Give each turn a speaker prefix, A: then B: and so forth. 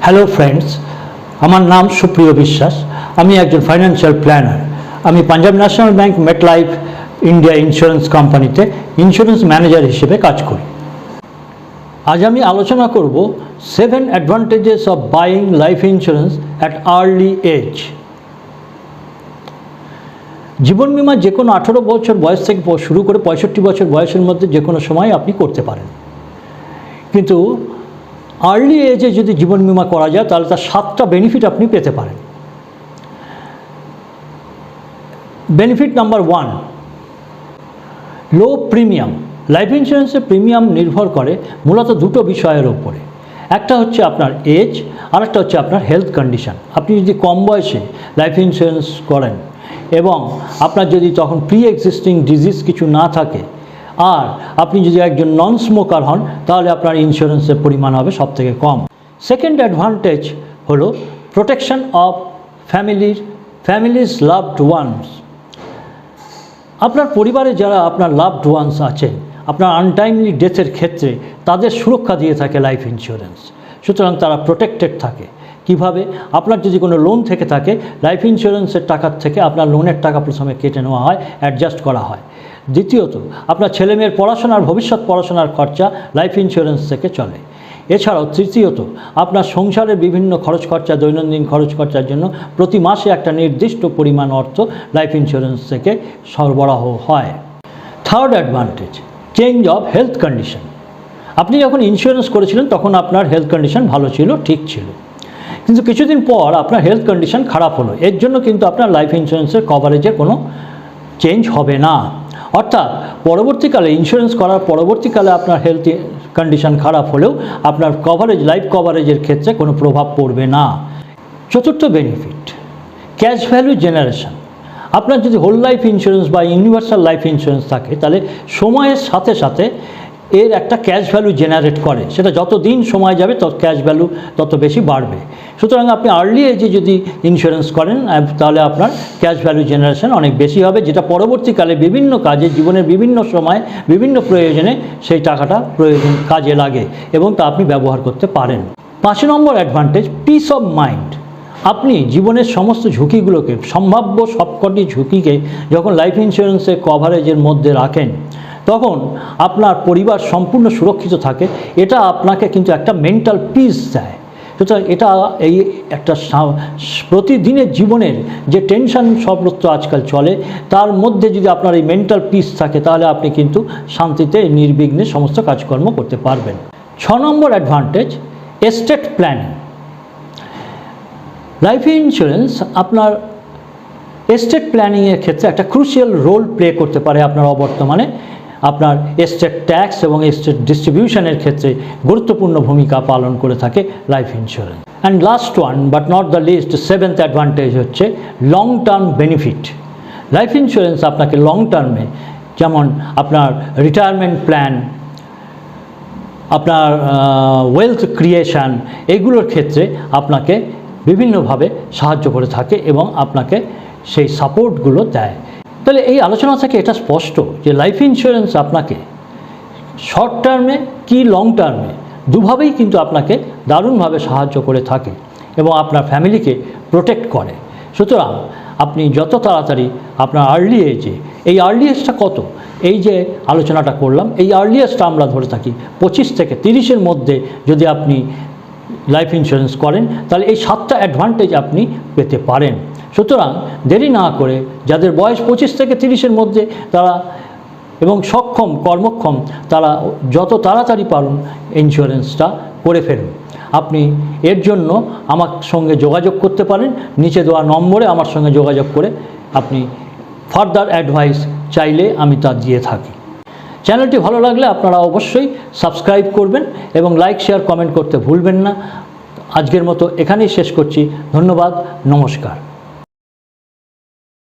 A: Hello friends, আমার নাম সুপ্রিয় বিশ্বাস। আমি একজন ফাইন্যান্সিয়াল প্ল্যানার। আমি Punjab national bank MetLife India insurance কোম্পানিতে ইন্স্যুরেন্স ম্যানেজার হিসেবে কাজ করি। আজ আমি আলোচনা করব 7 advantages of buying life insurance at early age. জীবন বিমা যে কোনো 18 বছর বয়স থেকে শুরু করে 65 বছর বয়সের মধ্যে যে কোনো সময় আপনি করতে পারেন, কিন্তু আর্লি এজে যদি জীবন বিমা করা যায় তাহলে তার 7টা বেনিফিট আপনি পেতে পারেন। বেনিফিট নাম্বার 1, লো প্রিমিয়াম। লাইফ ইন্স্যুরেন্সের প্রিমিয়াম নির্ভর করে মূলত দুটো বিষয়ের ওপরে। একটা হচ্ছে আপনার এজ, আর একটা হচ্ছে আপনার হেলথ কন্ডিশন। আপনি যদি কম বয়সে লাইফ ইন্স্যুরেন্স করেন এবং আপনার যদি তখন প্রি এক্সিস্টিং ডিজিজ কিছু না থাকে, আর আপনি যদি একজন নন স্মোকার হন, তাহলে আপনার ইন্স্যুরেন্সের পরিমাণ হবে সবথেকে কম। সেকেন্ড অ্যাডভান্টেজ হলো protection of families loved ones. আপনার পরিবারে যারা আপনার লাভড ওয়ান্স আছে, আপনার আনটাইমলি ডেথের ক্ষেত্রে তাদের সুরক্ষা দিয়ে থাকে লাইফ ইন্স্যুরেন্স। সুতরাং তারা প্রোটেক্টেড থাকে। কিভাবে? আপনার যদি কোনো লোন থেকে থাকে, লাইফ ইন্স্যুরেন্সের টাকার থেকে আপনার লোনের টাকা প্রথমে কেটে নেওয়া হয়, অ্যাডজাস্ট করা হয়। দ্বিতীয়ত, আপনার ছেলেমেয়ের পড়াশোনার ভবিষ্যৎ পড়াশোনার খরচা লাইফ ইন্স্যুরেন্স থেকে চলে। এছাড়াও তৃতীয়ত, আপনার সংসারের বিভিন্ন খরচ খরচা, দৈনন্দিন খরচ খরচার জন্য প্রতি মাসে একটা নির্দিষ্ট পরিমাণ অর্থ লাইফ ইন্স্যুরেন্স থেকে সরবরাহ হয়। Third advantage, change of health condition. আপনি যখন ইন্স্যুরেন্স করেছিলেন তখন আপনার হেলথ কন্ডিশন ভালো ছিল, ঠিক ছিল, কিন্তু কিছুদিন পর আপনার হেলথ কন্ডিশন খারাপ হলো। এর জন্য কিন্তু আপনার লাইফ ইন্স্যুরেন্সের কভারেজে কোনো চেঞ্জ হবে না। অর্থাৎ পরবর্তীকালে ইন্স্যুরেন্স করার পরবর্তীকালে আপনার হেলথ কন্ডিশন খারাপ হলেও আপনার লাইফ কভারেজের ক্ষেত্রে কোনো প্রভাব পড়বে না। চতুর্থ বেনিফিট, ক্যাশ ভ্যালু জেনারেশন। আপনার যদি হোল লাইফ ইন্স্যুরেন্স বা ইউনিভার্সাল লাইফ ইন্স্যুরেন্স থাকে, তাহলে সময়ের সাথে সাথে এর একটা ক্যাশ ভ্যালু জেনারেট করে। সেটা যত দিন সময় যাবে তত ক্যাশ ভ্যালু তত বেশি বাড়বে। সুতরাং আপনি আর্লি এজে যদি ইন্স্যুরেন্স করেন তাহলে আপনার ক্যাশ ভ্যালু জেনারেশন অনেক বেশি হবে, যেটা পরবর্তীকালে বিভিন্ন কাজে, জীবনের বিভিন্ন সময় বিভিন্ন প্রয়োজনে সেই টাকাটা কাজে লাগে এবং তা আপনি ব্যবহার করতে পারেন। 5 নম্বর অ্যাডভান্টেজ, পিস অফ মাইন্ড। আপনি জীবনের সমস্ত ঝুঁকিগুলোকে, সম্ভাব্য সবকটি ঝুঁকিকে যখন লাইফ ইন্স্যুরেন্সের কভারেজের মধ্যে রাখেন, তখন আপনার পরিবার সম্পূর্ণ সুরক্ষিত থাকে। এটা আপনাকে কিন্তু একটা মেন্টাল পিস দেয়। সুতরাং এটা এই একটা প্রতিদিনের জীবনের যে টেনশন সর্বত্র আজকাল চলে, তার মধ্যে যদি আপনার এই মেন্টাল পিস থাকে, তাহলে আপনি কিন্তু শান্তিতে নির্বিঘ্নে সমস্ত কাজকর্ম করতে পারবেন। 6 নম্বর advantage, estate planning. Life insurance আপনার এস্টেট প্ল্যানিংয়ের ক্ষেত্রে একটা ক্রুশিয়াল রোল প্লে করতে পারে। আপনার অবর্তমানে আপনার এস্টেট ট্যাক্স এবং এস্টেট ডিস্ট্রিবিউশনের ক্ষেত্রে গুরুত্বপূর্ণ ভূমিকা পালন করে থাকে life insurance. And last one but not the least, 7th advantage হচ্ছে long term benefit. Life insurance আপনাকে লং টার্মে, যেমন আপনার রিটায়ারমেন্ট প্ল্যান, আপনার ওয়েলথ ক্রিয়েশন, এগুলোর ক্ষেত্রে আপনাকে বিভিন্নভাবে সাহায্য করে থাকে এবং আপনাকে সেই সাপোর্টগুলো দেয়। তাহলে এই আলোচনা থেকে এটা স্পষ্ট যে লাইফ ইন্স্যুরেন্স আপনাকে শর্ট টার্মে কি লং টার্মে দুভাবেই কিন্তু আপনাকে দারুণভাবে সাহায্য করে থাকে এবং আপনার ফ্যামিলিকে প্রোটেক্ট করে। সুতরাং আপনি যত তাড়াতাড়ি আপনার আর্লি এজে, এই আর্লি এজটা কত, এই যে আলোচনাটা করলাম, এই আর্লি এজটা আমরা ধরে থাকি 25 থেকে 30-এর মধ্যে যদি আপনি লাইফ ইন্স্যুরেন্স করেন, তাহলে এই 7টা অ্যাডভান্টেজ আপনি পেতে পারেন। সুতরাং দেরি না করে যাদের বয়স 25 থেকে 30-এর মধ্যে তারা এবং সক্ষম, কর্মক্ষম, তারা যত তাড়াতাড়ি পারুন ইন্স্যুরেন্সটা করে ফেলুন। আপনি এর জন্য আমার সঙ্গে যোগাযোগ করতে পারেন। নিচে দেওয়া নম্বরে আমার সঙ্গে যোগাযোগ করে আপনি ফার্দার অ্যাডভাইস চাইলে আমি তা দিয়ে থাকি। চ্যানেলটি ভালো লাগলে আপনারা অবশ্যই সাবস্ক্রাইব করবেন এবং লাইক, শেয়ার, কমেন্ট করতে ভুলবেন না। আজকের মতো এখানেই শেষ করছি। ধন্যবাদ, নমস্কার।